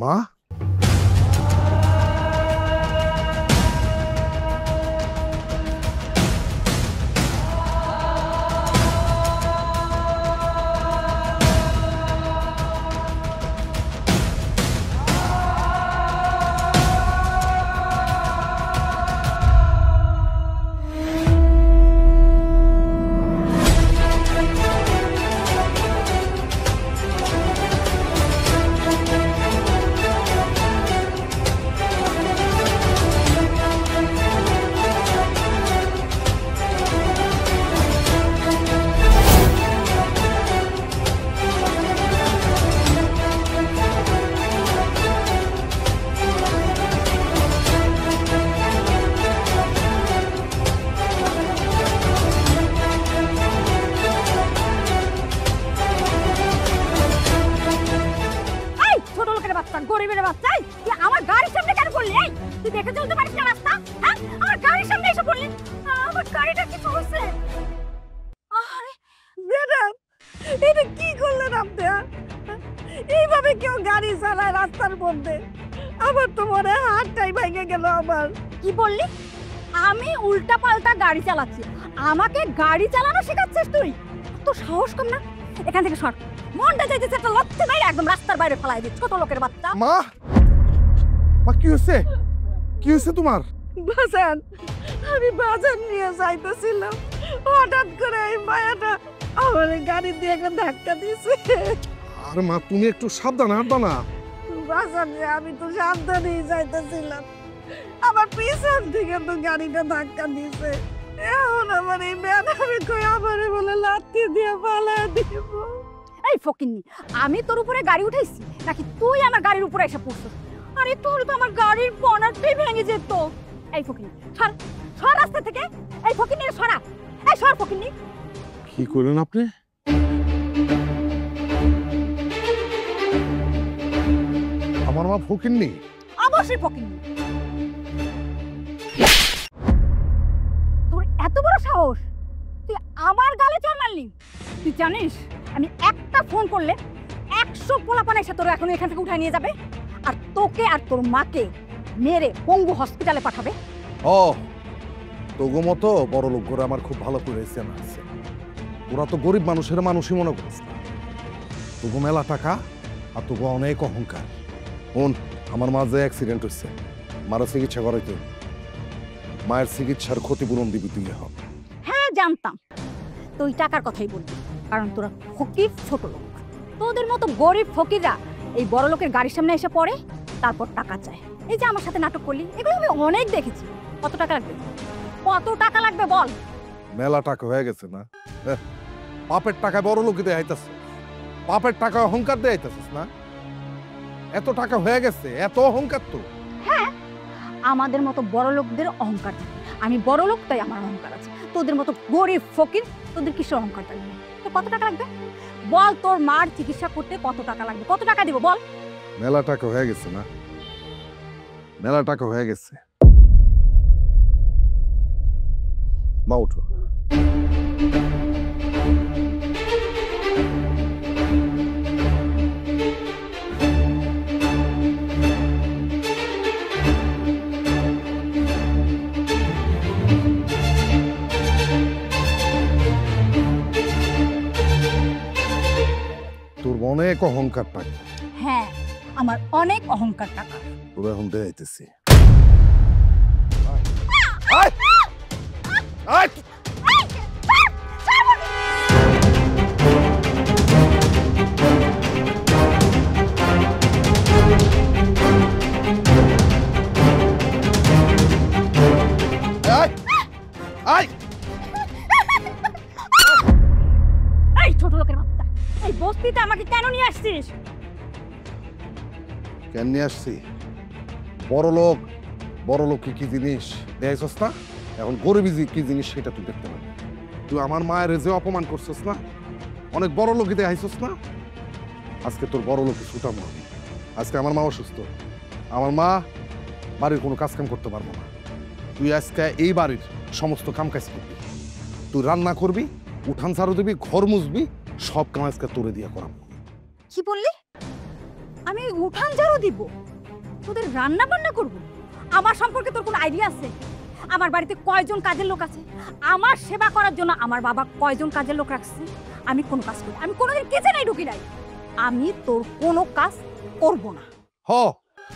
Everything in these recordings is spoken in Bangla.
মা গরিবের বাচ্চা, তুই আমার গাড়ির সামনে কেন করলি? তুই দেখে চলতে পারিস না রাস্তা? হ্যাঁ, আমার গাড়ির সামনে এসে পড়লি। আমার গাড়িটা কিছু হচ্ছে? আরে ম্যাডাম, এটা কি করলেন আপনি? এইভাবে কেউ গাড়ি চালায় রাস্তার মধ্যে? আমার তো মনে হয় হাতটাই ভেঙে গেল আমার। কি বললি? আমি উল্টা পাল্টা গাড়ি চালাচ্ছি, আমাকে গাড়ি চালানো শেখাচ্ছিস তুই? তো সাহস কম না? এখান থেকে সর। মনটা চাইতেছে একটা লক্ষ্যে বাইরে একদম রাস্তার বাইরে ফেলাই দিচ্ছ, ছোট লোকের বাচ্চা। মা মা কি হয়েছে? কি হয়েছে তোমার? বাজান, আমি বাজার নিয়ে যাইতেছিলাম, হঠাৎ করে এই মায়াটা আমার গাড়ি দিয়ে একটা ধাক্কা দিয়েছে। আরে মা তুমি একটু সাবধানে হাঁটবা না। বাজার আমি তো সাবধানেই যাইতেছিলাম, আমার পিছন থেকে তো গাড়িটা ধাক্কা দিয়েছে। এখন আমার এই ম্যাডামে কই আমারে বলে লাথি দিয়ে পালায় দিব। এই ফকিন্নি, আমি তোর উপরে গাড়ি উঠাইছি নাকি তুই আমার গাড়ির উপরে এসে পড়ছিস? আরে তোর তো আমার গাড়ির বনেটটাই ভেঙে যেত। এই ফকিন্নি সর, সর রাস্তা থেকে। এই ফকিন্নি সরা, এই সর ফকিন্নি। কি করলেন আপনি? আমার মা ফকিন্নি? অবশ্যই ফকিন্নি। তোর এত বড় সাহস, তুই আমার গালে চড় মারলি? তুই জানিস আমি একটা ফোন করলে 100 পোলাপান এসে তোর এখন এখান থেকে উঠায় নিয়ে যাবে, আর তোকে আর তোর মাকে মেরে পঙ্গু হসপিটালে পাঠাবে। ও তোগো মতো বড় লোক করে আমার খুব ভালো করে চেনা আছে। ওরা তো গরিব মানুষের মানুষই মনে করছে না। তোগো মেলা টাকা আর তোগো অনেক অহংকার। শোন, আমার মা যে অ্যাক্সিডেন্ট হচ্ছে, মারা চিকিৎসা করাইতে, মায়ের চিকিৎসার ক্ষতিপূরণ দিবি তুই। হ্যাঁ জানতাম তুই টাকার কথাই বলবি, কারণ তোরা ফকির ছোট লোক। তোদের মতো গরিব ফকিররা এই বড় লোকের গাড়ির সামনে এসে পড়ে, তারপর টাকা চায়। এই যে আমার সাথে নাটক করলি, এগুলো আমি অনেক দেখেছি। কত টাকা লাগবে? কত টাকা লাগবে বল? মেলা টাকা হয়ে গেছে না? পাপের টাকায় বড় লোক দিয়ে আইতাছে, পাপের টাকা অহংকার দিয়ে আইতাছিস না? এত টাকা হয়ে গেছে, এত অহংকার তো। হ্যাঁ, আমাদের মতো বড় লোকদের অহংকার থাকে। আমি বড় লোক তাই আমার অহংকার আছে। তোদের মতো গরিব ফকির, তোদের কিসের অহংকার থাকবে? তো কত টাকা লাগবে বল? তোর মার চিকিৎসা করতে কত টাকা লাগবে? কত টাকা দিব বল? মেলা টাকা হয়ে গেছে না? মেলা টাকা হয়ে গেছে। মা উঠো। তোর অনেক অহংকার টাকা। হ্যাঁ, আমার অনেক অহংকার টাকা। তোরা এখন দেখাইতেছি। এই ছোট লোকের বাচ্চা, এই বস্তিতে আমাকে কেন নিয়ে আসছিস? কেন নিয়ে আসছি? বড় লোক, বড় লোক কি জিনিস দেখছস না? এখন গরিবী কি জিনিস সেটা তুই দেখতে পাবি। তুই আমার মায়ের যে অপমান করছস না, অনেক বড় লোক দেখাইছস না, আজকে তোর বড় লোক ছুটা মারবি। আজকে আমার মা অসুস্থ, আমার মা বাড়ির কোনো কাজ কাম করতে পারবো না। তুই আজকে এই বাড়ির সমস্ত কাম কাজ করবি। তুই রান্না করবি, উঠান ঝাড়ু দিবি, ঘর মুছবি, সব কাম আজকে তোরে দিয়ে করাবো। কি বললি? আমি উঠান ঝাড়ু দিব, তোদের রান্না বান্না করব? আমার সম্পর্কে তোর কোনো আইডিয়া আছে? আমার বাড়িতে কয়জন কাজের লোক আছে? আমার সেবা করার জন্য আমার বাবা কয়জন কাজের লোক রাখছে? আমি কোনো কাজ করি? আমি কোনোদিন কিচেনে ঢুকি নাই। আমি তোর কোনো কাজ করব না। হ,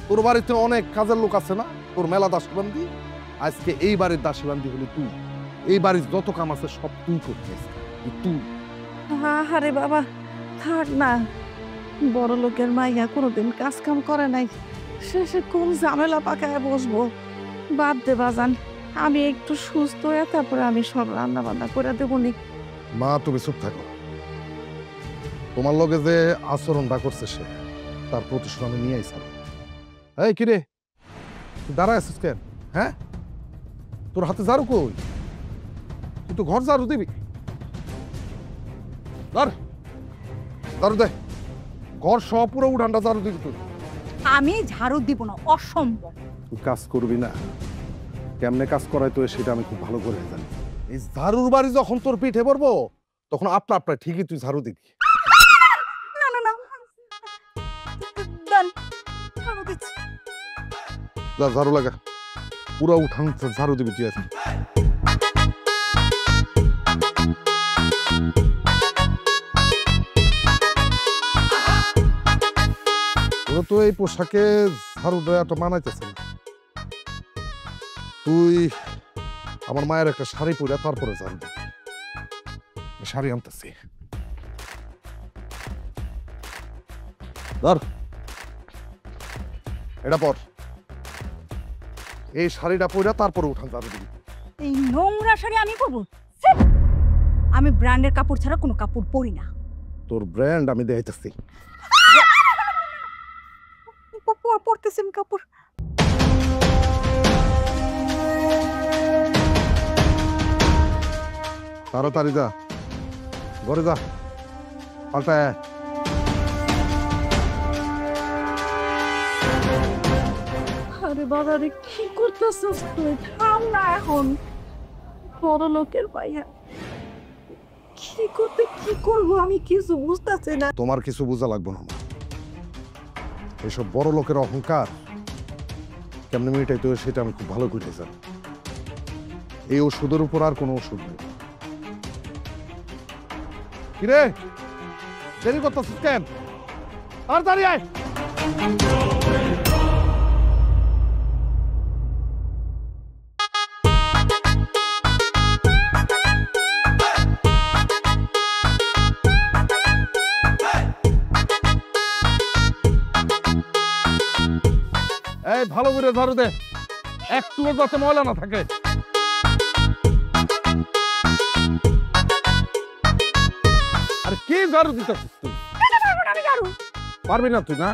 তোর বাড়িতে অনেক কাজের লোক আছে না, তোর মেলা দাসবান্দি। আজকে এই বাড়ির দাসবান্দি হলি তুই। এই বাড়ির যত কাম আছে সব তুই করছিস, তুই। আরে বাবা, থাক না। বড় লোকের মাইয়া কোনোদিন কাজ কাম করে নাই, শেষে কোন ঝামেলা পাকায় বসবো। বাদ দে বাজান, আমি একটু সুস্থ হয়ে তারপরে আমি সব রান্না বান্না করে দেবো নি। মা তুমি চুপ থাকো। তোমার লগে যে আচরণটা করছে সে, তার প্রতিশোধ আমি নিয়ে আইসাম। এই কিরে, তুই দাঁড়ায় আছিস কেন? হ্যাঁ, তোর হাতে ঝাড়ু কই? তুই তো ঘর ঝাড়ু দিবি। ঝাড়ু দে, ঘর সব পুরো উঠানটা ঝাড়ু দিবি তুই। আমি ঝাড়ু দিব না, অসম্ভব। তুই কাজ করবি না, কেমনে কাজ করাই তো সেটা আমি খুব ভালো করে জানি। এই ঝাড়ুর বাড়ি যখন তোর পিঠে পড়বো তখন আপনা আপনা ঠিকই তুই ঝাড়ু দিবি। না না না, দেন, ঝাড়ু দিচ্ছি। যা ঝাড়ু লাগা, পুরো উঠান ঝাড়ু দিবি তুই আজকে। তোরা তো এই পোশাকে ঝাড়ু দেওয়াটা মানাইতেছে না। তুই আমার মায়ের একটা শাড়ি পরে তারপরে ঝাড়ু দিবি। শাড়ি আনতেছি, ধর এটা পর। এই শাড়িটা পরে তারপরে উঠান ঝাড়ু দিবি। এই নোংরা শাড়ি আমি পরবো? ছিঃ! আমি ব্র্যান্ডের কাপড় ছাড়া কোনো কাপড় পরি না। তোর ব্র্যান্ড আমি দেখাইতেছি। পরতেছি আমি কাপড়। তাড়াতাড়ি যা, ঘরে যা, পাল্টায় আয়। আরে বাবা রে, কি করতেছিস তুই? থাম না এখন। বড় লোকের মাইয়া, কি করতে কি করবো আমি কিছু বুঝতেছি না। তোমার কিছু বোঝা লাগবে না। এসব বড় লোকের অহংকার কেমনে মেটাইতে হয় সেটা আমি খুব ভালো করে জানি। এই ওষুধের উপর আর কোনো ওষুধ নেই। কিরে, দেরি করতেছিস কেন? তাড়াতাড়ি আয়। এই ভালো করে ঝাড়ু দে, একটুও যাতে ময়লা না থাকে। আরে কি ঝাড়ু দিতেছিস তুই? আমি ঝাড়ু পারবি না তুই? না,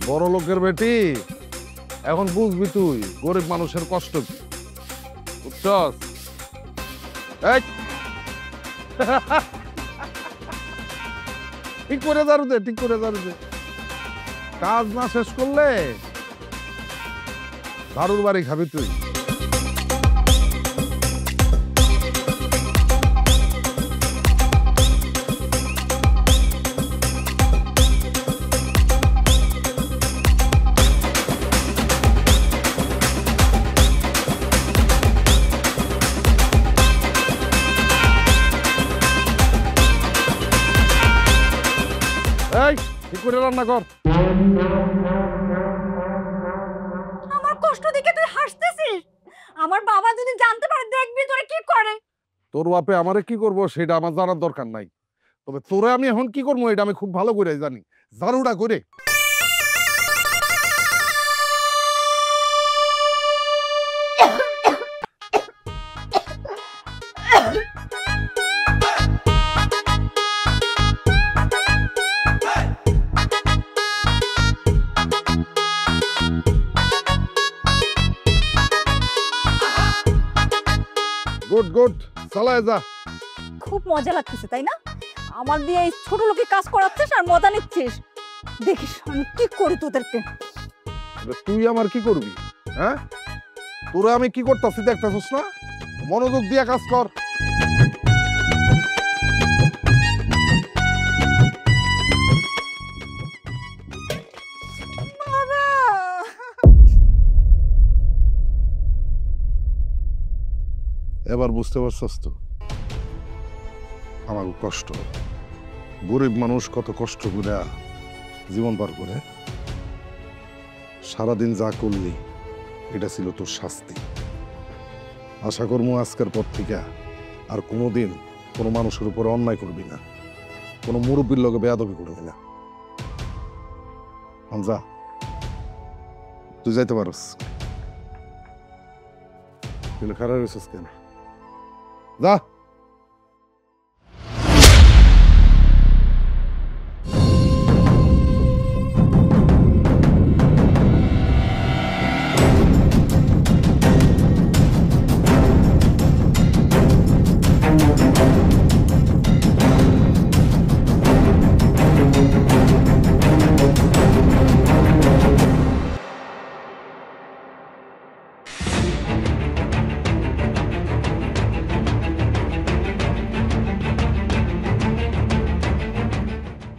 বড় লোকের বেটি, এখন বুঝবি তুই গরিব মানুষের কষ্ট কি। বুঝছস? এই ঠিক করে ঝাড়ু দে, ঠিক করে ঝাড়ু দে। কাজ না শেষ করলে ঝাড়ুর বাড়ি খাবি তুই। এই ঠিক করে রান্না কর। আমার কষ্ট দেখে তুই হাসতেছিস? আমার বাবা যদি জানতে পারে, দেখবি তোরে কি করে। তোর বাপে আমারে কি করবো সেটা আমার জানার দরকার নাই, তবে তোরে আমি এখন কি করবো এটা আমি খুব ভালো করে জানি। ঝাড়ুটা করে গুড গুড, চালায় যা। খুব মজা লাগতেছে তাই না? আমার দিয়ে এই ছোট লোকে কাজ করাচ্ছিস আর মজা নিচ্ছিস। দেখিস আমি কি করি তোদেরকে। তুই আমার কি করবি? হ্যাঁ, তোরা আমি কি করতেছি দেখতেছিস না? মনোযোগ দিয়ে কাজ কর। এবার বুঝতে পারছস তো আমার কষ্ট, গরিব মানুষ কত কষ্ট করে জীবন পার করে। সারাদিন যা করলি এটা ছিল তোর শাস্তি। আশা করবো আজকের পর থেকে আর কোনোদিন কোনো মানুষের উপরে অন্যায় করবি না, কোনো মুরব্বীর লগে বেয়াদবি করবি না। যা, তুই যাইতে পারস। তুই খারাপ হয়েছিস কেন? যা।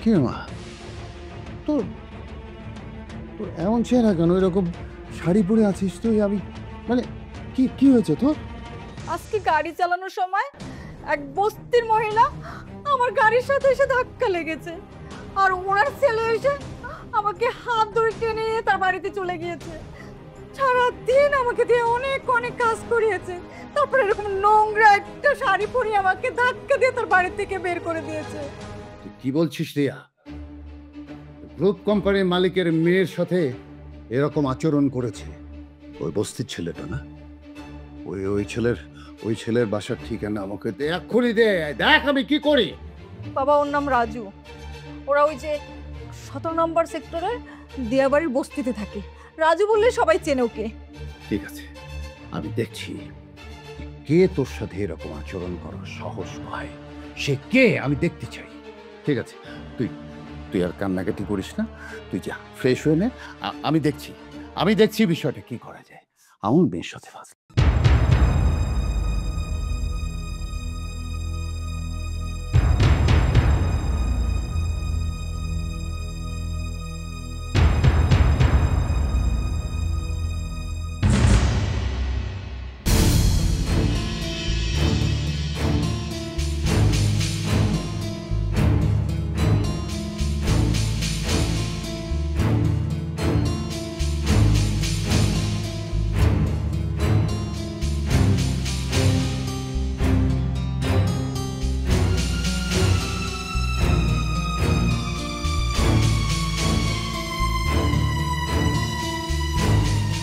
কি মা, তোর তোর এমন চেহারা কেন? এরকম শাড়ি পরে আছিস তুই? আমি মানে কি কি হয়েছে তোর? আজকে গাড়ি চালানোর সময় এক বস্তির মহিলা আমার গাড়ির সাথে এসে ধাক্কা লেগেছে, আর ওনার ছেলে এসে আমাকে হাত ধরে টেনে নিয়ে তার বাড়িতে চলে গিয়েছে। সারাদিন আমাকে দিয়ে অনেক অনেক কাজ করিয়েছে, তারপরে এরকম নোংরা একটা শাড়ি পরে আমাকে ধাক্কা দিয়ে তার বাড়ি থেকে বের করে দিয়েছে। তুই কি বলছিস রিয়া? গ্রুপ কোম্পানির মালিকের মেয়ের সাথে এরকম আচরণ করেছে ওই বস্তির ছেলেটা না? ওই ছেলের বাসার ঠিকানা আমাকে দে, এক্ষুনি দে, দেখ আমি কি করি। বাবা, ওর নাম রাজু। ওরা ওই যে 17 নম্বর সেক্টরের দিয়াবাড়ির বস্তিতে থাকে। রাজু বললে সবাই চেনে ওকে। ঠিক আছে, আমি দেখছি কে তোর সাথে এরকম আচরণ করার সাহস পায়, সে কে আমি দেখতে চাই। ঠিক আছে, তুই তুই আর কান্নাকাটি করিস না, তুই যা ফ্রেশ হয়ে নে। আমি দেখছি বিষয়টা কি করা যায়। আমার মেয়ের সাথে ফাঁস।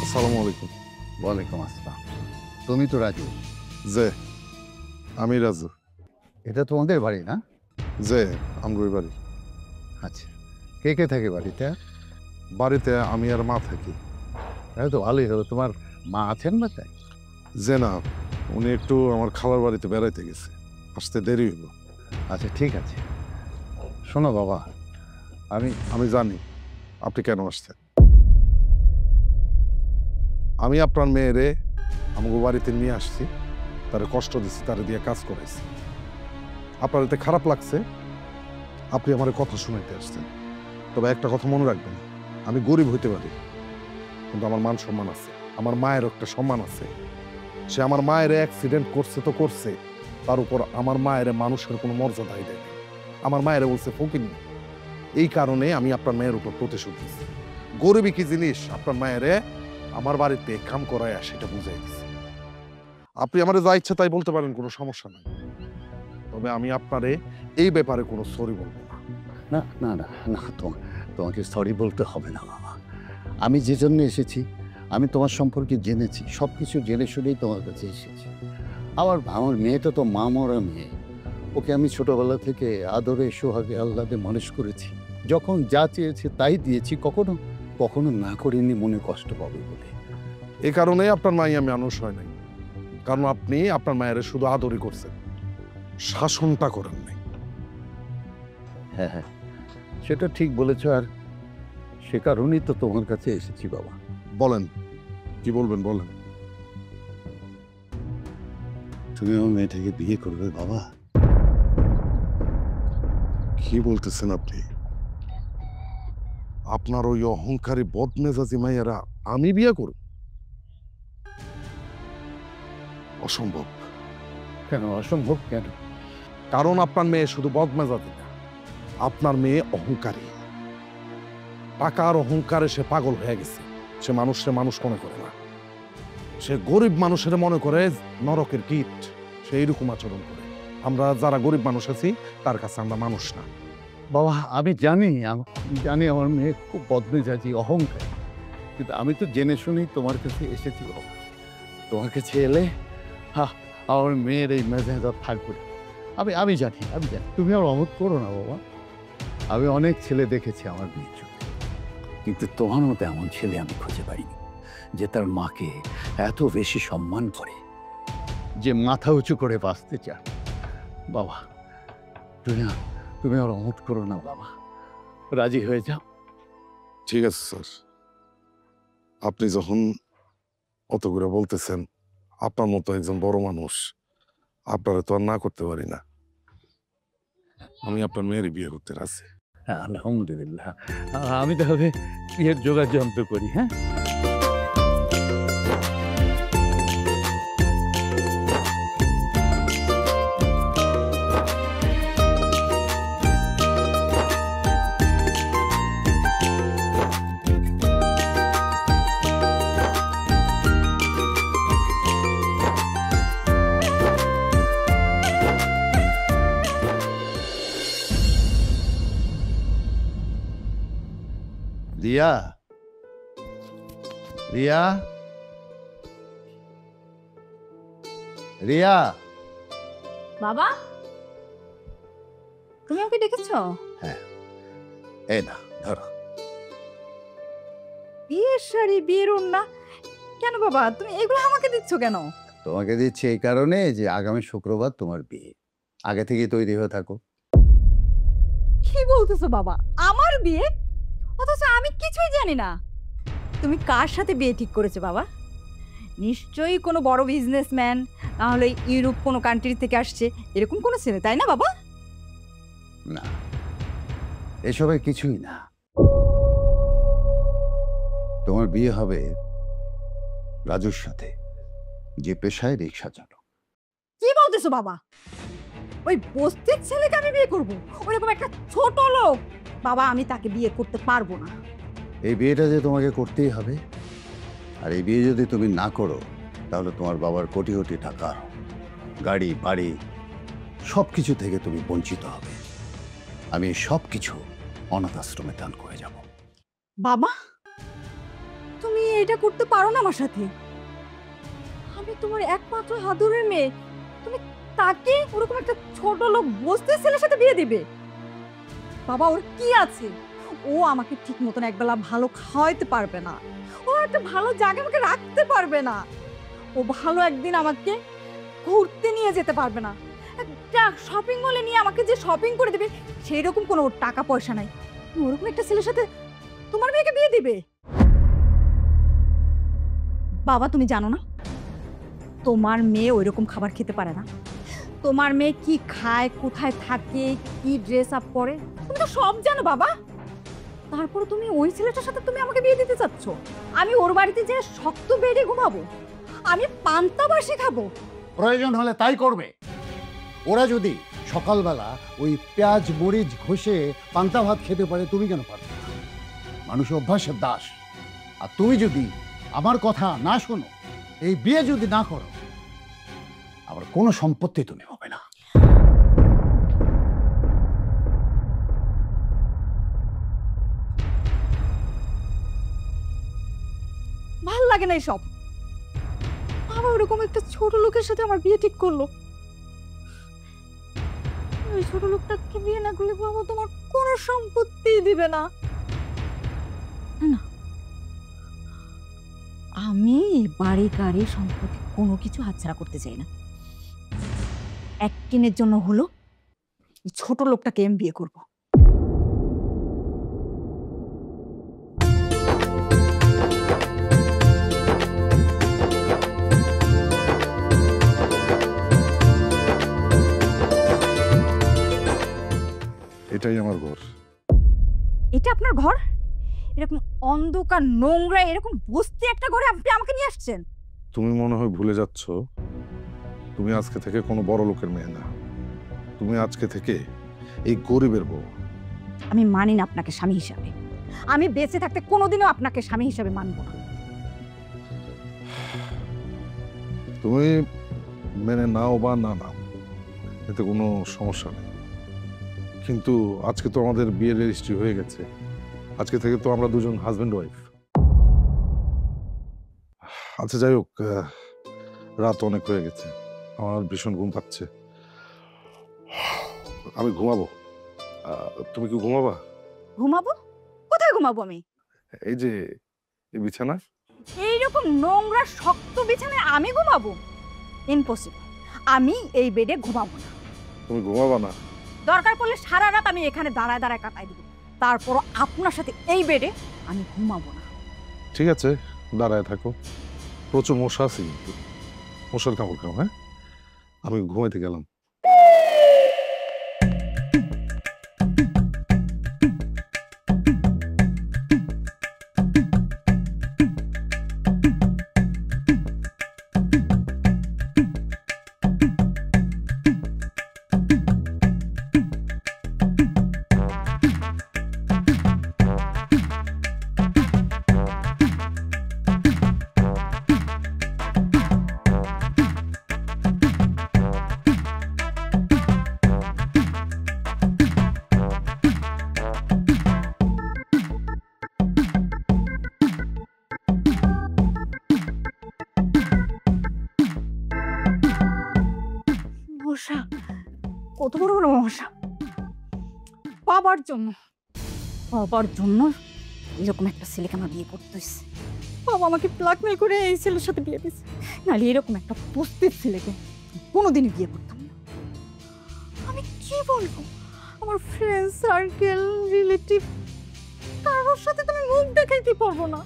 আসসালামু আলাইকুম। ওয়ালাইকুম আসসালাম। তুমি তো রাজু? যে, আমি রাজু। এটা তোমাদের বাড়ি না? যে, আমগুই বাড়ি। আচ্ছা, কে কে থাকে বাড়িতে? বাড়িতে আমি আর মা থাকি। তাহলে তো ভালোই হলো। তোমার মা আছেন না? তাই যে না, উনি একটু আমার খালার বাড়িতে বেড়াইতে গেছে, আসতে দেরি হইব। আচ্ছা, ঠিক আছে। শোনো বাবা, আমি জানি আপনি কেন আসছেন। আমি আপনার মেয়েরে আমাকে বাড়িতে নিয়ে আসছি, তারে কষ্ট দিচ্ছি, তারে দিয়ে কাজ করাইছি। আপনার এতে খারাপ লাগছে, আপনি আমার কথা শুনাইতে আসছেন। তবে একটা কথা মনে রাখবেন, আমি গরিব হইতে পারি, কিন্তু আমার মান সম্মান আছে, আমার মায়ের একটা সম্মান আছে। সে আমার মায়ের অ্যাক্সিডেন্ট করছে তো করছে, তার উপর আমার মায়ের মানুষের কোনো মর্যাদাই দেয় না। আমার মায়ের বলছে ফকিনি। এই কারণে আমি আপনার মায়ের উপর প্রতিশোধ দিচ্ছি। গরিবই কি জিনিস আপনার মায়ের আমার বাড়িতে কাম করায় সেটা বুঝাই দিচ্ছি। আপনি আমার যা ইচ্ছা তাই বলতে পারেন, কোনো সমস্যা নাই। তবে আমি আপনারে এই ব্যাপারে কোনো সরি বলবো না। না না না না, তোমাকে সরি বলতে হবে না বাবা। আমি যে জন্য এসেছি, আমি তোমার সম্পর্কে জেনেছি, সব কিছু জেনে শুনেই তোমার কাছে এসেছি। আমার মেয়েটা তো মা মরা মেয়ে। ওকে আমি ছোটবেলা থেকে আদরে সোহাগে আহ্লাদে মানুষ করেছি। যখন যা চেয়েছে তাই দিয়েছি, কখনো না করিনি মনে কষ্ট পাবে বলে। এই কারণেই আপনার মাই আমি মানুষ হয় নাই, কারণ আপনি আপনার মায়ের শুধু আদরই করছেন, শাসনটা করেন নাই। হ্যাঁ হ্যাঁ, সেটা ঠিক বলেছ। আর সে কারণেই তো তোমার কাছে এসেছি বাবা। বলেন, কি বলবেন বলেন। তুমি আমার মেয়েটাকে বিয়ে করবে বাবা? কি বলতেছেন আপনি? আপনার ওই অহংকারী বদমেজাজি মাইয়ারা আমি বিয়ে করব? অসম্ভব। কেন অসম্ভব কেন? কারণ আপনার মেয়ে শুধু বদমেজাজি না, আপনার মেয়ে অহংকারী। টাকার অহংকারে সে পাগল হয়ে গেছে। সে মানুষে মানুষ মনে করে না, সে গরিব মানুষের মনে করে নরকের কীট। সে এইরকম আচরণ করে। আমরা যারা গরিব মানুষ আছি তার কাছে আমরা মানুষ না। বাবা আমি জানি আমার মেয়ে খুব বদমেজাজি, অহংকারী, কিন্তু আমি তো জেনে শুনেই তোমার কাছে এসেছি বাবা। তোমার কাছে এলে আমার মেয়ের এই মেজাজ আর থাকবে না। আমি জানি তুমি আর অমত করো না বাবা। আমি অনেক ছেলে দেখেছি আমার মেয়ের চোখে, কিন্তু তোমার মতো এমন ছেলে আমি খুঁজে পাইনি যে তার মাকে এত বেশি সম্মান করে, যে মাথা উঁচু করে বাঁচতে চায়। বাবা তুমি আর অমত করো না বাবা, রাজি হয়ে যাও। ঠিক আছে স্যার, আপনি যখন অত করে বলতেছেন, আপনার মতো একজন বড় মানুষ, আপনারা তো আর না করতে পারি না। আমি আপনার মেয়েরই বিয়ে করতে রাজি। আলহামদুলিল্লাহ, আমি তাহলে বিয়ের যোগাযোগ যন্ত্র করি। হ্যাঁ, রিয়া রিয়া রিয়া বাবা, তুমি আমাকে ডেকেছো? এই না ধরো। বিয়ের শাড়ি, বিয়ের ওড়না, কেন বাবা তুমি এগুলো আমাকে দিচ্ছ কেন? তোমাকে দিচ্ছি এই কারণে যে আগামী শুক্রবার তোমার বিয়ে, আগে থেকে তৈরি হয়ে থাকো। কি বলতেছো বাবা, আমার বিয়ে? অথচ আমি কিছুই জানি না। তুমি কার সাথে বিয়ে ঠিক করেছো বাবা? নিশ্চয়ই কোনো বড় বিজনেসম্যান, নাহলে ইউরোপ কোনো কান্ট্রি থেকে আসছে, এরকম কোনো ছেলে, তাই না বাবা? না, এসবের কিছুই না। তোমার বিয়ে হবে রাজুর সাথে, যে পেশায় রিক্সা চালক। কি বলতেছো বাবা? ওই বস্তির ছেলেকে আমি বিয়ে করব? ওরকম একটা ছোট লোক? বাবা আমি তাকে বিয়ে করতে পারবো না। এই বিয়েটা যে তোমাকে করতেই হবে, আর এই বিয়ে যদি তুমি না করো তাহলে তোমার বাবার কোটি কোটি টাকা, গাড়ি বাড়ি সব কিছু থেকে তুমি বঞ্চিত হবে। আমি সব কিছু অনাথ আশ্রমে দান করে যাব। বাবা তুমি এটা করতে পারো না আমার সাথে? আমি তোমার একমাত্র হাদুরের মেয়ে, তুমি তাকে ওরকম একটা ছোট লোক বস্তির ছেলের সাথে বিয়ে দিবে? বাবা ওর কি আছে? ও আমাকে ঠিক মতন একবেলা ভালো খাওয়াইতে পারবে না, ও একটা ভালো জায়গায় আমাকে রাখতে পারবে না, ও ভালো একদিন আমাকে ঘুরতে নিয়ে যেতে পারবে না, একটা শপিং মলে নিয়ে আমাকে যে শপিং করে দেবে সেই রকম কোনো ওর টাকা পয়সা নাই। ওরকম একটা ছেলের সাথে তোমার মেয়েকে বিয়ে দিবে? বাবা তুমি জানো না তোমার মেয়ে ওইরকম খাবার খেতে পারে না? তোমার মেয়ে কি খায়, কোথায় থাকে, কি ড্রেস আপ করে, তুমি তো সব জানো বাবা। তারপরে তুমি ওই ছেলেটার সাথে তুমি আমাকে বিয়ে দিতে চাচ্ছ? আমি ওর বাড়িতে যে শক্ত বেডে ঘুমাবো, আমি পান্তা বাসি খাবো? প্রয়োজন হলে তাই করবে। ওরা যদি সকালবেলা ওই পেঁয়াজ মরিচ ঘষে পান্তা ভাত খেতে পারে, তুমি কেন পারবে না? মানুষ অভ্যাসের দাস। আর তুমি যদি আমার কথা না শোনো, এই বিয়ে যদি না করো, আমার কোনো সম্পত্তি তুমি হবে না। ভাল লাগে না এসব। বাবা ওরকম একটা ছোট লোকের সাথে আমার বিয়ে ঠিক করলো। ওই ছোট লোকটাকে বিয়ে না করলে বাবা তোমার কোনো সম্পত্তি দিবে না। না, আমি বাড়ি গাড়ি সম্পত্তি কোনো কিছু হাতছাড়া করতে চাই না। একদিনের জন্য হলো এই ছোট লোকটাকে আমি বিয়ে করবো। এটাই আমার ঘর। এটা আপনার ঘর? এরকম অন্ধকার নোংরা এরকম বস্তি একটা ঘরে আপনি আমাকে নিয়ে আসছেন? তুমি মনে হয় ভুলে যাচ্ছ তুমি আজকে থেকে কোনো বড় লোকের মেয়ে না, তুমি আজকে থেকে এই গরিবের বউ। আমি মানি না আপনাকে স্বামী হিসাবে। আমি বেঁচে থাকতে কোনোদিনও আপনাকে স্বামী হিসাবে মানব না। তুমি মেনে নাও বা না নাও, এতে কোনো সমস্যা নেই, কিন্তু আজকে তো আমাদের বিয়ের রেজিস্ট্রি হয়ে গেছে। আজকে থেকে তো আমরা দুজন হাজব্যান্ড ওয়াইফ। আচ্ছা যাই হোক, রাত অনেক হয়ে গেছে, আমার ভীষণ ঘুম পাচ্ছে, আমি ঘুমাবো। তুমি কি ঘুমাবা? ঘুমাবো? কোথায় ঘুমাবো আমি? এই যে এই বিছানা। এইরকম নোংরা শক্ত বিছানায় আমি ঘুমাবো? ইম্পসিবল। আমি এই বেডে ঘুমাবো না। তুমি ঘুমাবা না? দরকার পড়লে সারা রাত আমি এখানে দাঁড়ায় দাঁড়ায় কাটাই দেবো, তারপর আপনার সাথে এই বেডে আমি ঘুমাবো না। ঠিক আছে, দাঁড়ায় থাকো, প্রচুর মশা আছে কিন্তু, মশার কামড় খাও। হ্যাঁ, আমি ঘুমাইতে গেলাম। মশা, কত বড় বড় মশা! বাবার জন্য এরকম একটা ছেলেকে আমার বিয়ে করতে হয়েছে। বাবা আমাকে ব্ল্যাকমেল করে এই ছেলের সাথে বিয়ে দিয়েছে, নাহলে এরকম একটা পস্তির ছেলেকে কোনোদিনই বিয়ে করতাম না। আমি কি বলবো, আমার ফ্রেন্ড সার্কেল, রিলেটিভ, কারোর সাথে তুমি মুখ দেখাইতে পারবো না।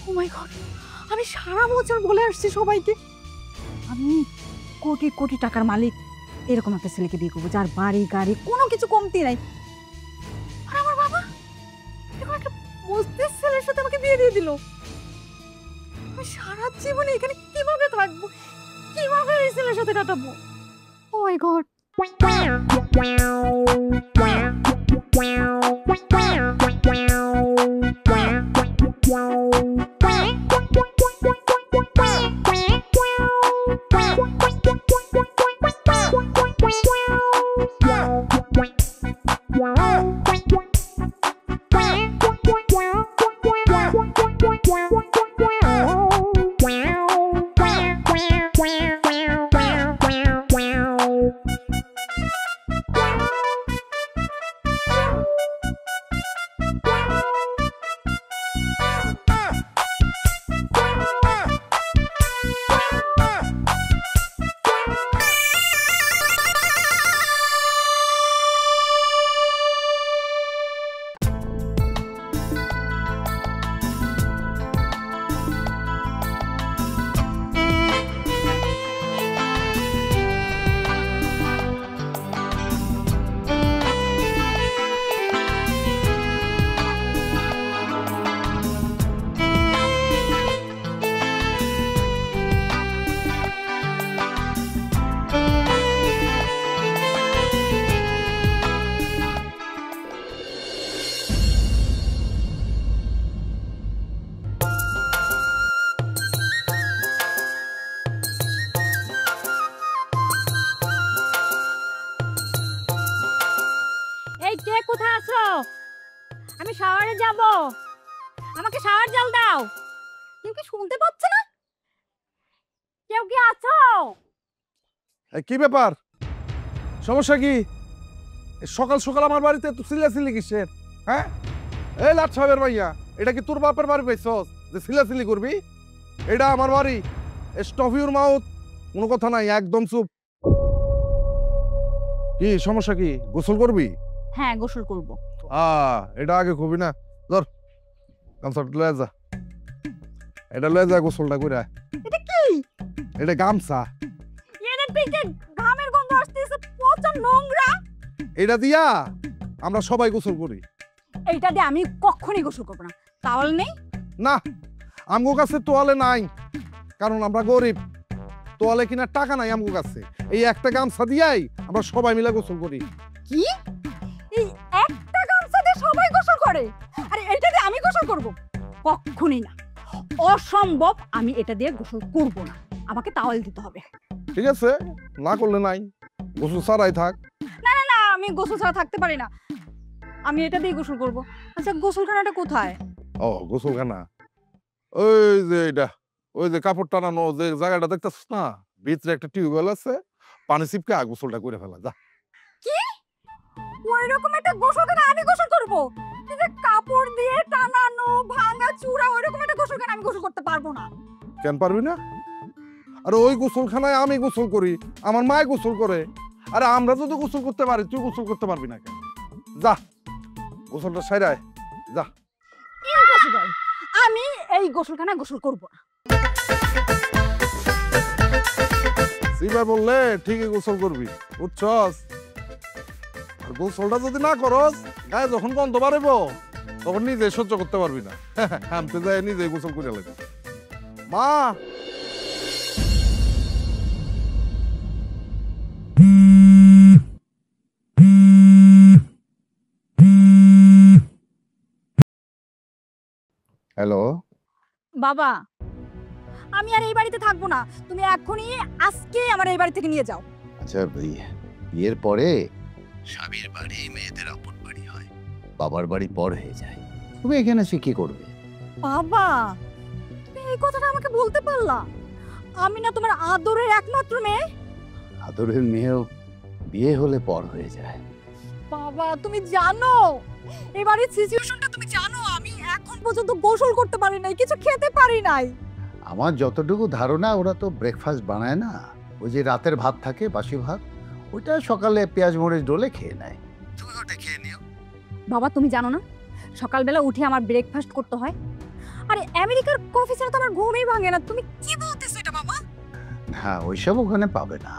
ও মাই গড, আমি সারা বছর বলে আসছি সবাইকে আমি কোটি কোটি টাকার মালিক, এরকম একটা ছেলেকে বিয়ে করবো যার বাড়ি গাড়ি কোনো কিছু কমতি নাই। আর আমার বাবা এরকম একটা মস্তির ছেলের সাথে আমাকে বিয়ে দিয়ে দিল। আমি সারা জীবনে এখানে কিভাবে থাকবো, কিভাবে এই ছেলের সাথে কাটাবো? ও মাই গড! কে কোথায় আছো? আমি শাওয়ারে যাব, আমাকে শাওয়ার জল দাও। কেউ কি শুনতে পাচ্ছে না? কেউ কি আছো? কি ব্যাপার, সমস্যা কি? সকাল সকাল আমার বাড়িতে তুই চিল্লাচিল্লি কিসের? হ্যাঁ, এই লাট সাহেবের ভাইয়া, এটা কি তোর বাপের বাড়ি পাইছস যে চিল্লাচিল্লি করবি? এটা আমার বাড়ি, স্টপ ইউর মাউথ। কোনো কথা নাই, একদম চুপ। কি সমস্যা কি? গোসল করবি? হ্যাঁ, গোসল করব। এটা আগে কবি না। ধর গামছাটা লয়ে যা, এটা লয়ে যা, গোসলটা করে। এটা কি? এটা গামছা। এর থেকে ঘামের গন্ধ আসতেছে, পচা নোংরা। এটা দিয়া আমরা সবাই গোসল করি। এইটা দিয়ে আমি কখনোই গোসল করব না। তাহলে নেই না, আমগো কাছে তোয়ালে নাই, কারণ আমরা গরিব। তোয়ালে কিনা টাকা নাই আমগো কাছে, এই একটা গামছা দিয়াই আমরা সবাই মিলে গোসল করি। কি এই একটা গামছা দিয়ে সবাই গোসল করে? আরে এটা দিয়ে আমি গোসল করব? কখনোই না, অসম্ভব। আমি এটা দিয়ে গোসল করব না, আমাকে তাওয়াল দিতে হবে। ঠিক আছে, না করলে নাই, গোসল ছাড়াই থাক। না না না, আমি গোসল ছাড়া থাকতে পারি না, আমি এটা দিয়ে গোসল করব। আচ্ছা গোসলখানাটা কোথায়? ও গোসলখানা ওই যে এটা, ওই যে কাপড় টানানো যে জায়গাটা দেখতেছিস না, ভিতরে একটা টিউবওয়েল আছে, পানি চিপকে গোসলটা করে ফেলা যা। কি ওই রকম একটা গোসলখানা আমি গোসল করব? এই যে কাপড় দিয়ে টানানো ভাঙা চূড়া, ওই রকম একটা গোসলখানা আমি গোসল করতে পারবো না। কেন পারবি না? আরে ওই গোসলখানায় আমি গোসল করি, আমার মায় গোসল করে। আরে আমরা যদি গোসল করতে পারি, তুই গোসল করতে পারবি না কেন? যা গোসলটা সাইরায় যা। ইম্পসিবল, আমি এই গোসলখানায় গোসল করব না। সিভাই বললে ঠিকই গোসল করবি, বুঝছস? আর গোসলটা যদি না করস, গায়ে যখন গন্ধ বাড়িব তখন নিজে সহ্য করতে পারবি না। হামতে যায় নিজে গোসল করে লাগবে। মা হ্যালো, বাবা, আমি আর এই বাড়িতে থাকবো না, তুমি এখনই আজকে আমার এই বাড়ি থেকে নিয়ে যাও। আচ্ছা বিয়ের পরে স্বামীর বাড়ি মেয়েদের আপন বাড়ি হয়, বাবার বাড়ি পর হয়ে যায়। তুমি এখানে এসে কি করবে? বাবা, তুমি এই কথাটা আমাকে বলতে পারলা? আমি না তোমার আদরের একমাত্র মেয়ে? আদরের মেয়েও বিয়ে হলে পর হয়ে যায়। বাবা তুমি জানো এই বাড়ির সিচুয়েশনটা, তুমি জানো আমি এখন পর্যন্ত গোসল করতে পারি নাই, কিছু খেতে পারি নাই। আমার যতটুকু ধারণা, ওরা তো ব্রেকফাস্ট বানায় না, ওই যে রাতের ভাত থাকে, বাসি ভাত, ওইটা সকালে পেঁয়াজ মরিচ ডলে খেয়ে নেয়। তুমি ওটা খেয়ে নিও। বাবা তুমি জানো না সকালবেলা উঠে আমার ব্রেকফাস্ট করতে হয়? আরে আমেরিকার কফি ছাড়া তো আমার ঘুমই ভাঙে না। তুমি কি বলতেছো এটা বাবা? হ্যাঁ, ওইসব ওখানে পাবে না।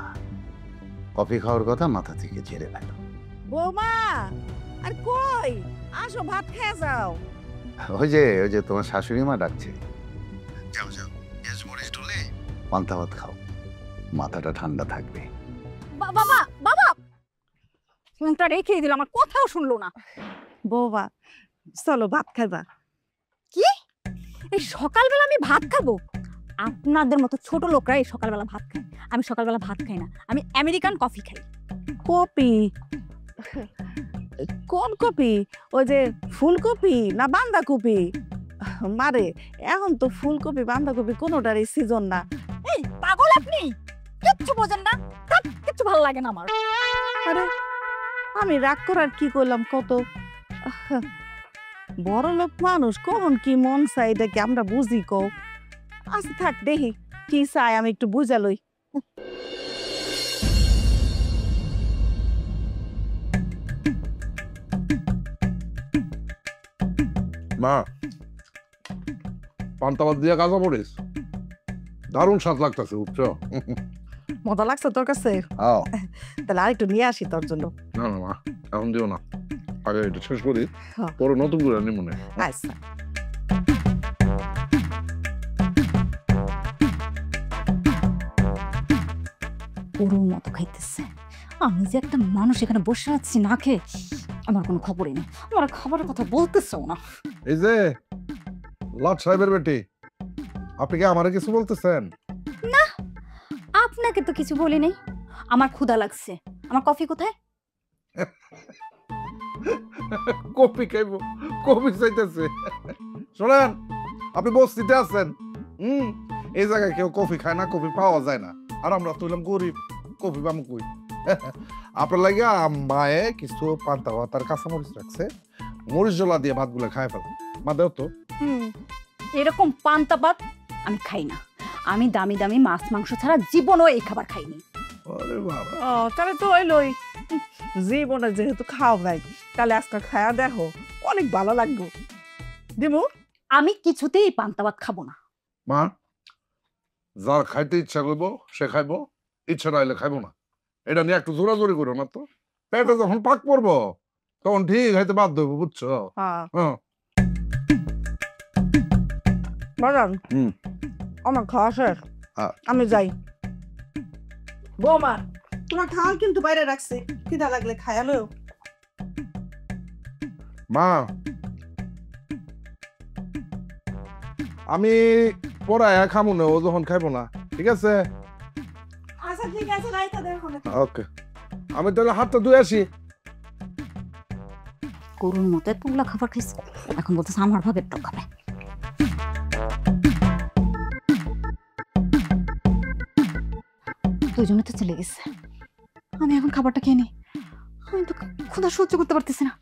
কফি খাওয়ার কথা মাথা থেকে ঝেড়ে ফেলো। বৌমা, আর কই আসো, ভাত খেয়ে যাও। ওই যে তোমার শাশুড়ি মা ডাকছে, যাও যাও, পেঁয়াজ মরিচ ডলে পান্তা ভাত খাও, মাথাটা ঠান্ডা থাকবে। বাবা বাবা ফোনটা রেখে দিল, আমার কথাও শুনলো না। বৌমা চলো ভাত খাইবা। কি এই সকালবেলা আমি ভাত খাবো? আপনাদের মতো ছোট লোকরা এই সকালবেলা ভাত খায়, আমি সকালবেলা ভাত খাই না, আমি আমেরিকান কফি খাই। কপি? কোন কপি? ওই যে ফুলকপি না বাঁধাকপি? মারে, এখন তো ফুলকপি বাঁধাকপি কোনোটারই সিজন না। এই পাগল আপনি, কিচ্ছু বোঝেন না, ধ্যাৎ, কিচ্ছু ভালো লাগে না আমার। আরে আমি রাগ করার কি করলাম কত? বড় লোক মানুষ, কখন কি মন চাই এটা কি আমরা বুঝি কও? আচ্ছা থাক, দেখি কি চাই আমি একটু বুঝালই। মা, পান্তা ভাত দিয়ে কাঁচা মরিচ দারুণ স্বাদ লাগতেছে, বুঝছো? মজা লাগছে তোর কাছে? তাহলে আর একটু নিয়ে আসি তোর জন্য। না না মা, এখন দিও না, আগে এটা শেষ করি, হ্যাঁ। পরে নতুন করে আনি মনে। আচ্ছা গরুর মতো খাইতেছে। আমি যে একটা মানুষ এখানে বসে আছি না খেয়ে, আমার কোনো খবরই নেই, আমার খাবারের কথা বলতেছেও না। এই যে লাট সাহেবের বেটি, আপনি কি আমারে কিছু বলতেছেন? না, আপনাকে তো কিছু বলি নাই। আমার ক্ষুধা লাগছে, আমার কফি কোথায়? কফি খাইবো, কফি চাইতেছে। শোনেন, আপনি বস্তিতে আছেন, এই জায়গায় কেউ কফি খায় না, কফি পাওয়া যায় না, আর আমরা তো হইলাম গরিব, কফি পাবো কই? আপনার লাগে মায়ে কিছু পান্তা ভাত আর কাঁচা মরিচ রাখছে, মরিচ জলা দিয়ে ভাতগুলো খায় ফেল। মা দেও তো। এরকম পান্তা ভাত আমি খাই না। আমি দামি দামি মাছ মাংস ছাড়া জীবনও এই খাবার খাইনি। আরে বাবা, ও তাহলে তো ওইলই, জীবনে যেহেতু খাও নাই, তাহলে আজকে খায়া দেখো, অনেক ভালো লাগবে। দিমু? আমি কিছুতেই পান্তা ভাত খাবো না। মা, যার খাইতে ইচ্ছা করবো সে খাইবো, ইচ্ছা না হলে খাইবো না। এটা নিয়ে একটু জোরাজোরি করো না তো, পেটে যখন পাক পড়বো তখন ঠিক খাইতে বাধ্য হইব, বুঝছো? হ্যাঁ। বাজান, হুম। আমার খাওয়া শেষ, হ্যাঁ। আমি যাই। বৌমা তোমার খাওয়ান কিন্তু বাইরে রাখছে, খিদা লাগলে খায়ালো। মা, আমি পড়ায় খামু না, ও যখন খাইবো না, ঠিক আছে? আচ্ছা ঠিক আছে, রাইতা দেখো। ওকে, আমি তাহলে হাতটা ধুয়ে আসি। গরুর মতো এতগুলা খাবার খাইছে, এখন বলতেছে আমার ভাগেরটাও খাবে। দুজনে তো চলে গেছে, আমি এখন খাবারটা খেয়ে নি। আমি তো ক্ষুধা সহ্য করতে পারতেছি না।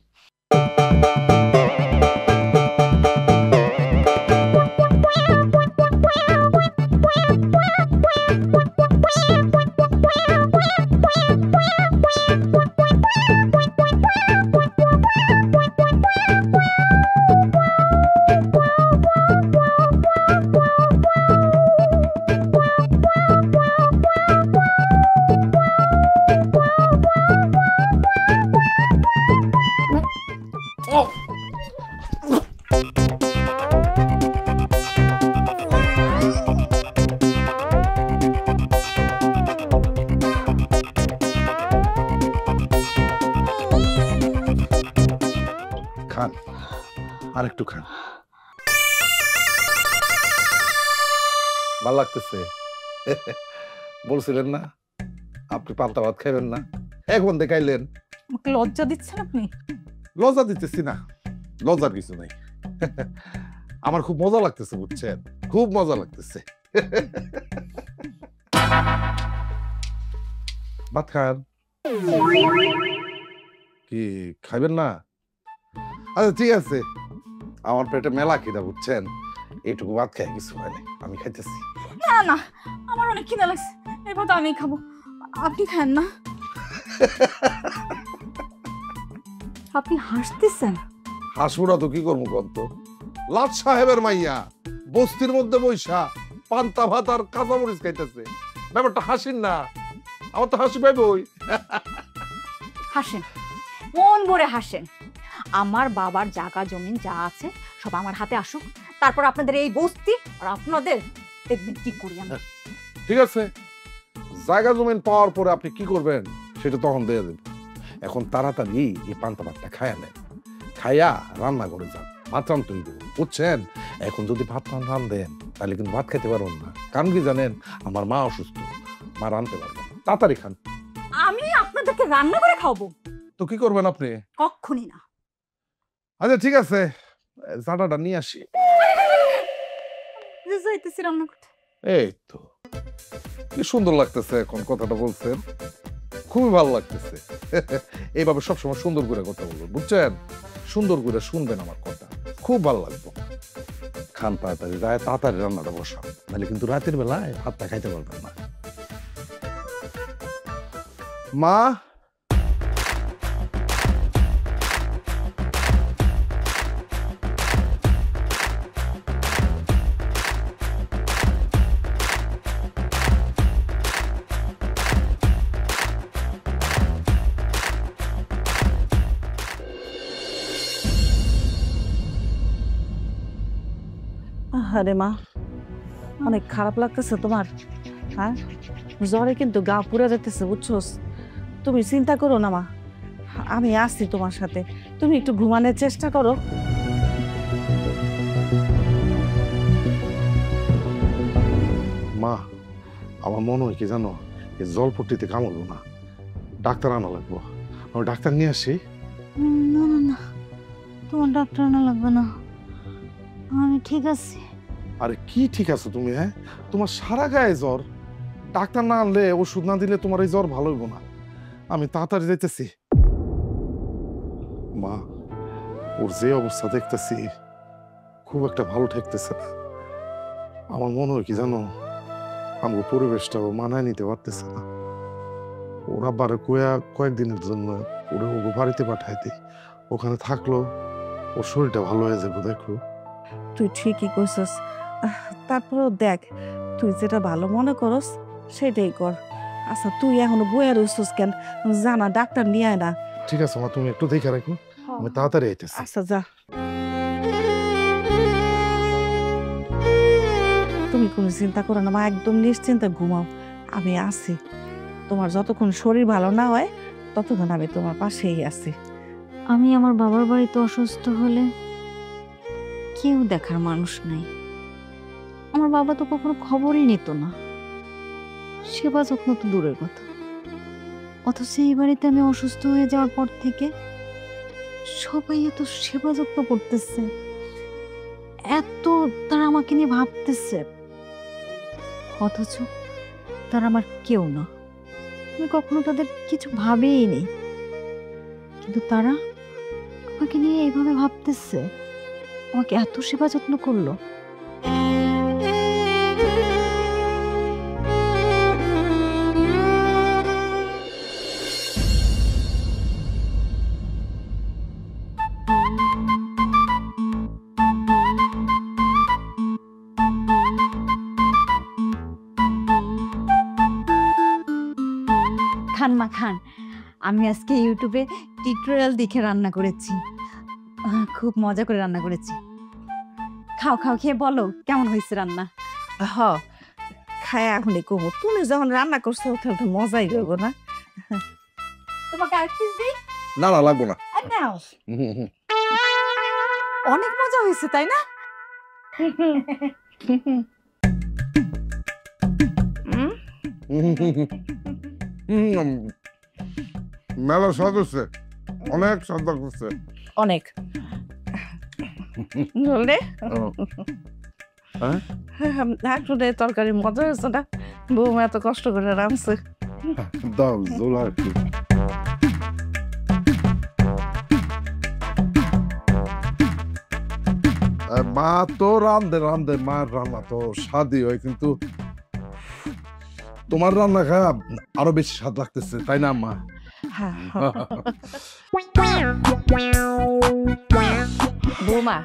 খান, আর একটু খান। ভাল লাগতেছে? বলছিলেন না আপনি পান্তা ভাত খাইবেন না, এখন দেখাইলেন। আমাকে লজ্জা দিচ্ছেন আপনি? লজ্জা দিতেছি না, লজ্জার কিছু নাই। আমার খুব মজা লাগতেছে, বুঝছেন? খুব মজা লাগতেছে। ভাত খান। কি খাইবেন না? আচ্ছা ঠিক আছে, আমার পেটে মেলা খিদা, বুঝছেন? এইটুকু ভাত খাই কিছু হয়নি, আমি খাইতেছি। না না, আমার অনেক খিদা লাগছে, এবার তো আমি খাবো, আপনি খান না। আপনি হাসতেছেন? হাসুরা তো কি করবো কন্ত? লাট সাহেবের মাইয়া বস্তির মধ্যে বৈশা পান্তা ভাত আর কাঁচামরিচ খাইতেছে, ব্যাপারটা হাসিন না? আমার তো হাসি পাইবই। হাসেন, মন ভরে হাসেন। আমার বাবার জায়গা জমিন যা আছে সব আমার হাতে আসুক, তারপর আপনাদের এই বস্তি আর আপনাদের দেখবেন কি করি আমি। ঠিক আছে, জায়গা জমিন পাওয়ার পরে আপনি কি করবেন সেটা তখন দিয়ে দেবেন। এখন তাড়াতাড়ি এই পান্তা ভাতটা খাইয়া নেন, খাইয়া রান্না করে যান, ভাত রান তৈরি করুন, বুঝছেন? এখন যদি ভাত রান দেন তাহলে কিন্তু ভাত খেতে পারবেন না, কারণ কি জানেন? আমার মা অসুস্থ, মা রানতে পারবে না। তাড়াতাড়ি খান। আমি আপনাদেরকে রান্না করে খাওয়াবো? তো কি করবেন আপনি? কখনই না। আচ্ছা ঠিক আছে, জানাটা নিয়ে আসি। যাইতেছি রান্না করতে। এই তো কি সুন্দর লাগতেছে, এখন কথাটা বলছেন, খুবই ভালো লাগতেছে। এইভাবে সবসময় সুন্দর করে কথা বলবেন, বুঝছেন? সুন্দর করে শুনবেন আমার কথা, খুব ভালো লাগবে। খান তাড়াতাড়ি, তাড়াতাড়ি রান্নাটা বসান, নাহলে কিন্তু রাতের বেলায় ভাতটা খাইতে পারবেন না। মা, আরে মা, অনেক খারাপ লাগতেছে তোমার? হ্যাঁ, জ্বরে কিন্তু গা পুড়ে যেতেছে, বুঝছোস? তুমি চিন্তা করো না মা, আমি আছি তোমার সাথে, তুমি একটু ঘুমানোর চেষ্টা করো। মা, আমার মনে হয় কি জানো, এই জলপট্টিতে কামড়বো না, ডাক্তার আনা লাগবো। আমি ডাক্তার নিয়ে আসি। না না না, তোমার ডাক্তার আনা লাগবে না, আমি ঠিক আছি। আরে কি ঠিক আছে তুমি? হ্যাঁ, তোমার সারা গায়ে জ্বর, ডাক্তার না আনলে, ওষুধ না দিলে তোমার এই জ্বর ভালো হইব না। আমি তাড়াতাড়ি যাইতেছি। মা, ওর যে অবস্থা দেখতেছি খুব একটা ভালো ঠেকতেছে না। আমার মনে হয় কি জানো, আমার পরিবেশটা ও মানায় নিতে পারতেছে না। ওরা বারে কয়েকদিনের জন্য ওরা ও বাড়িতে পাঠাই দিই, ওখানে থাকলো ওর শরীরটা ভালো হয়ে যাবে, দেখো। তুই ঠিকই কইছস, তারপরেও দেখ, তুই যেটা ভালো মনে করস সেটাই কর। আচ্ছা তুই এখনো বইয়া রইছস কেন? জানা ডাক্তার নিয়ে আয় না। ঠিক আছে মা, তুমি একটু দেখে রাখো, আমি তাড়াতাড়ি আইতেছি। আচ্ছা যা। তুমি কোনো চিন্তা করো না মা, একদম নিশ্চিন্তে ঘুমাও, আমি আছি। তোমার যতক্ষণ শরীর ভালো না হয় ততক্ষণ আমি তোমার পাশেই আছি। আমি আমার বাবার বাড়িতে অসুস্থ হলে কেউ দেখার মানুষ নাই। আমার বাবা তো কখনো খবরই নিত না, সেবা যত্ন তো দূরের কথা। অথচ এই বাড়িতে আমি অসুস্থ হয়ে যাওয়ার পর থেকে সবাই এত সেবা যত্ন করতেছে, এত তারা আমাকে নিয়ে ভাবতেছে, অথচ তারা আমার কেউ না। আমি কখনো তাদের কিছু ভাবেই নি, কিন্তু তারা আমাকে নিয়ে এইভাবে ভাবতেছে, আমাকে এত সেবা যত্ন করলো। খান মা খান, আমি আজকে ইউটিউবে টিউটোরিয়াল দেখে রান্না করেছি, খুব মজা করে রান্না করেছি। খাও খাও, খেয়ে বলো কেমন হয়েছে রান্না। হ, খায় এখনই কমো। তুমি যখন রান্না করছো তাহলে তো মজাই হইব না? তোমাকে আর পিস দিই? না না, লাগবো না। নাও, হুম, হুম। অনেক মজা হয়েছে তাই না? মেলা স্বাদ হচ্ছে, অনেক স্বাদ লাগছে। অনেক বললে হ্যাঁ? আসলে তরকারি মজা হয়েছে না? বৌমা এত কষ্ট করে রাঁধছে। দাও জোলা একটু। মা তো রান্ধে মার রান্না তো স্বাদই হয়, কিন্তু তোমার রান্না খায় আরো বেশি স্বাদ লাগতেছে, তাই না মা? বৌমা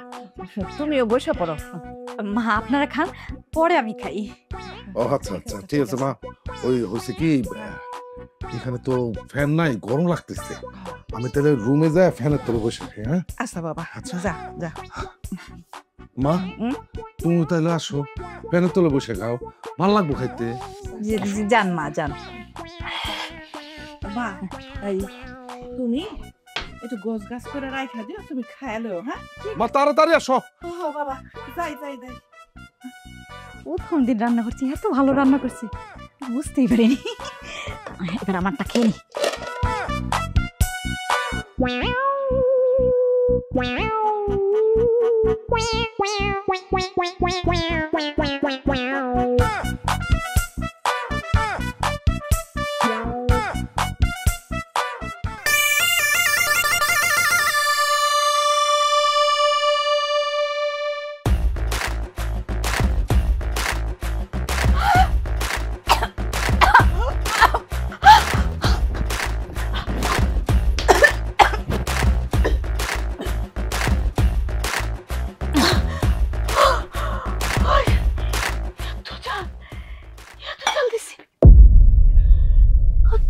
তুমিও বসে পড়ো। মা আপনারা খান, পরে আমি খাই। ও আচ্ছা আচ্ছা, ঠিক আছে মা। ওই হয়েছে কি, এখানে তো ফ্যান নাই, গরম লাগতেছে। আমি তাহলে রুমে যাই, ফ্যানের তলে বসে খাই। হ্যাঁ আচ্ছা বাবা, আচ্ছা। যা যা। মা হুম? তুমি তাহলে আসো, ফ্যানের তলে বসে খাও, ভালো লাগবো খাইতে। যান মা যান। মা এই তুমি একটু গোছ গাছ করে রাখা দিও, তুমি খায়ালেও। হ্যাঁ মা তাড়াতাড়ি আসো। বাবা, যাই যাই যাই। প্রথম দিন রান্না করছি, এত ভালো রান্না করছি বুঝতেই পারিনি। এবার আমারটা খেয়ে নি।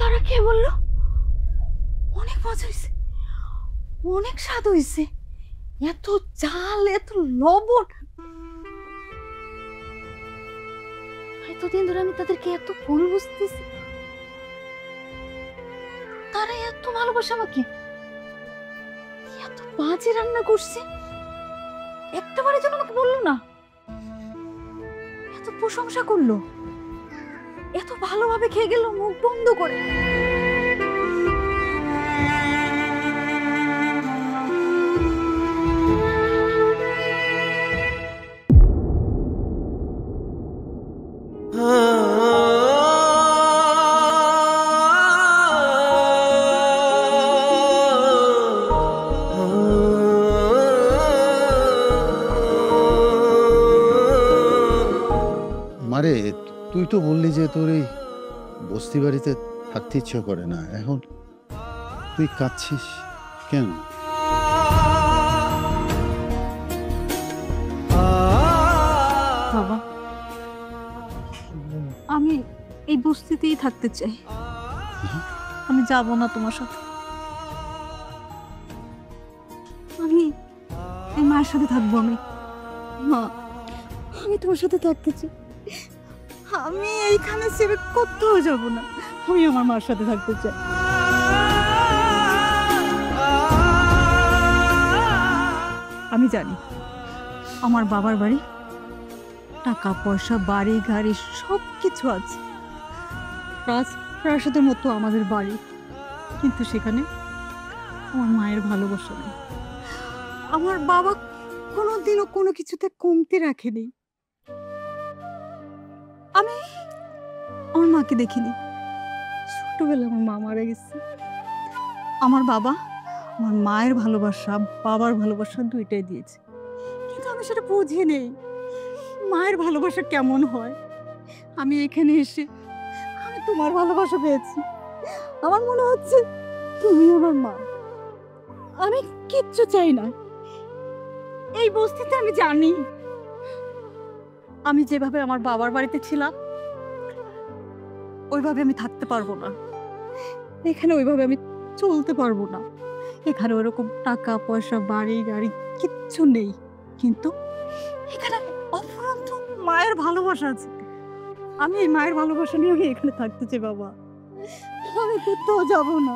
তারা কে বললো? অনেক মজা হয়েছে, অনেক স্বাদ হয়েছে, এত ঝাল, এত লবণ। এতদিন ধরে আমি তাদেরকে এত ভুল বুঝতেছি, তারা এত ভালোবাসে আমাকে, এত বাজে রান্না করছে, একটা বারের জন্য আমাকে বললো না, এত প্রশংসা করলো, এত ভালোভাবে খেয়ে গেল মুখ বন্ধ করে। মারে, তুই তো বললি যে তোর এই বস্তি বাড়িতে থাকতে ইচ্ছা করে না, এখন তুই কাঁদছিস কেন? বাবা, আমি এই বস্তিতেই থাকতে চাই, আমি যাব না তোমার সাথে। আমি এই মায়ের সাথে থাকবো। আমি মা, আমি তোমার সাথে থাকতে চাই, আমি এইখানে ছেড়ে কোথাও যাব না। আমি আমার মার সাথে থাকতে চাই। আমি জানি আমার বাবার বাড়ি, টাকা পয়সা, বাড়ি গাড়ি সব কিছু আছে, প্রাসাদের মতো আমাদের বাড়ি, কিন্তু সেখানে আমার মায়ের ভালোবাসা নেই। আমার বাবা কোনোদিনও কোনো কিছুতে কমতি রাখেনি। আমি আমার মাকে দেখিনি, ছোটবেলায় আমার মা মারা গেছে। আমার বাবা আমার মায়ের ভালোবাসা, বাবার ভালোবাসা দুইটাই দিয়েছে, কিন্তু আমি সেটা বুঝি নেই মায়ের ভালোবাসা কেমন হয়। আমি এখানে এসে আমি তোমার ভালোবাসা পেয়েছি। আমার মনে হচ্ছে তুমি আমার মা। আমি কিচ্ছু চাই না। এই বস্তিতে আমি জানি আমি যেভাবে আমার বাবার বাড়িতে ছিলাম ওইভাবে আমি থাকতে পারবো না। এখানে ওইভাবে আমি চলতে পারবো না। এখানে ওরকম টাকা পয়সা, বাড়ি গাড়ি কিচ্ছু নেই, কিন্তু এখানে অফুরন্ত মায়ের ভালোবাসা আছে। আমি এই মায়ের ভালোবাসা নিয়ে আমি এখানে থাকতে চাই বাবা। আমি কোথাও যাবো না,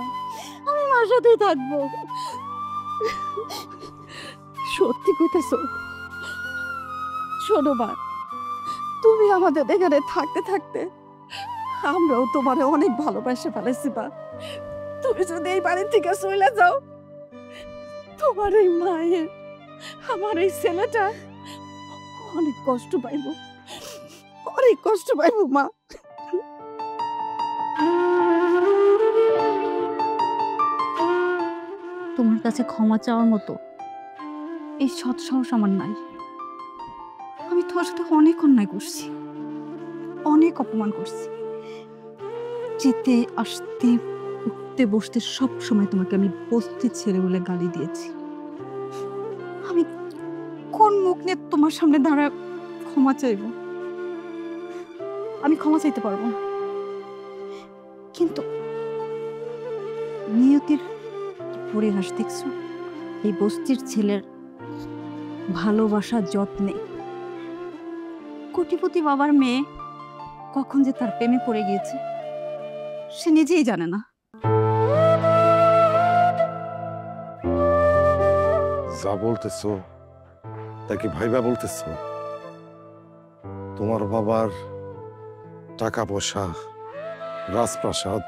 আমি মার সাথেই থাকবো। সত্যি কইতেছো? শোনো মা, তুমি আমাদের এখানে থাকতে থাকতে আমরাও তোমারে অনেক ভালোবাসে ফেলেছি মা। তুমি যদি এই বাড়ি থেকে চলে যাও, তোমার এই মায়ের, আমার এই ছেলেটা অনেক কষ্ট পাইব, অনেক কষ্ট পাইব মা। তোমার কাছে ক্ষমা চাওয়ার মতো এই সৎ সাহস আমার নাই। আমি তোমার সাথে অনেক অন্যায় করছি, অনেক অপমান করছি। যেতে আসতে, উঠতে বসতে সব সময় তোমাকে আমি বস্তি ছেড়ে বলে গালি দিয়েছি। আমি কোন মুখ নিয়ে তোমার সামনে দাঁড়া ক্ষমা চাইব? আমি ক্ষমা চাইতে পারবো না। কিন্তু নিয়তির পরিহাস দেখছো? এই বস্তির ছেলের ভালোবাসা, যত্নে কোটিপতি বাবার মেয়ে কখন যে তার প্রেমে পড়ে গিয়েছে সে নিজেই জানে না। যা বলতেছো তা কি ভাইবা বলতেছো? তোমার বাবার টাকা পয়সা, রাজপ্রাসাদ,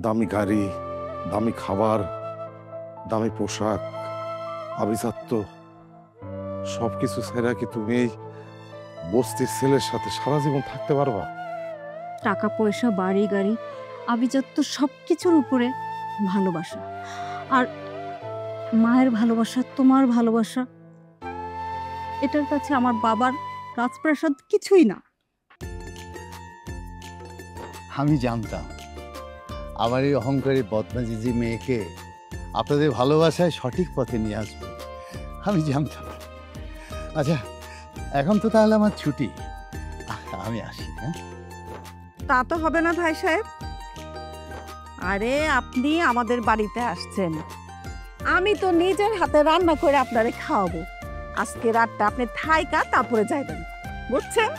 দামি গাড়ি, দামি খাবার, দামি পোশাক, আভিজাত্য সবকিছু ছেড়ে কি তুমি এই বস্তির ছেলের সাথে সারা জীবন থাকতে পারবা? টাকা পয়সা, বাড়ি গাড়ি, আভিজাত্য সবকিছুর উপরে ভালোবাসা, আর মায়ের ভালোবাসা, তোমার ভালোবাসা, এটার কাছে আমার বাবার রাজপ্রাসাদ কিছুই না। আমি জানতাম আমার এই অহংকারী বদমাজিজি মেয়েকে আপনাদের ভালোবাসায় সঠিক পথে নিয়ে আসবে। আমি জানতাম। আচ্ছা, এখন তো তাহলে আমার ছুটি, আমি আসি। হ্যাঁ, তা তো হবে না ভাই সাহেব। আরে আপনি আমাদের বাড়িতে আসছেন, আমি তো নিজের হাতে রান্না করে আপনারে খাওয়াবো। আজকে রাতটা আপনি থাইকা তারপরে যাইবেন, বুঝছেন?